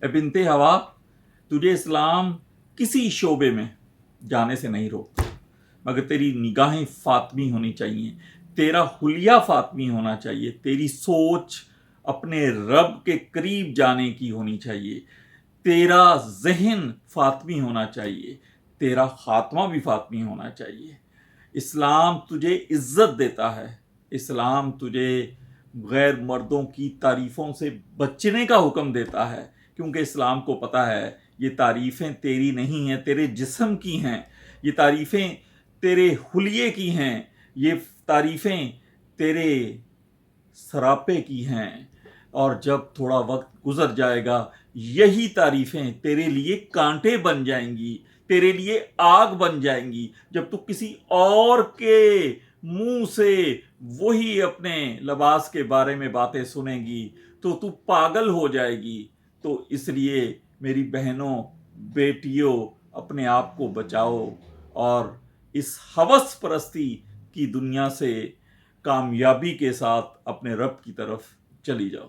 اے بنت ہوا، تجھے اسلام کسی شعبے میں جانے سے نہیں روکتا، مگر تیری نگاہیں فاطمی ہونی چاہیے، تیرا حلیہ فاطمی ہونا چاہیے، تیری سوچ اپنے رب کے قریب جانے کی ہونی چاہیے، تیرا ذہن فاطمی ہونا چاہیے، تیرا خاتمہ بھی فاطمی ہونا چاہیے۔ اسلام تجھے عزت دیتا ہے، اسلام تجھے غیر مردوں کی تعریفوں سے بچنے کا حکم دیتا ہے، کیونکہ اسلام کو پتہ ہے یہ تعریفیں تیری نہیں ہیں، تیرے جسم کی ہیں، یہ تعریفیں تیرے حلیے کی ہیں، یہ تعریفیں تیرے سراپے کی ہیں، اور جب تھوڑا وقت گزر جائے گا یہی تعریفیں تیرے لیے کانٹے بن جائیں گی، تیرے لیے آگ بن جائیں گی۔ جب تو کسی اور کے منہ سے وہی اپنے لباس کے بارے میں باتیں سنے گی تو پاگل ہو جائے گی۔ تو اس لیے میری بہنوں، بیٹیوں، اپنے آپ کو بچاؤ اور اس ہوس پرستی کی دنیا سے کامیابی کے ساتھ اپنے رب کی طرف چلی جاؤ۔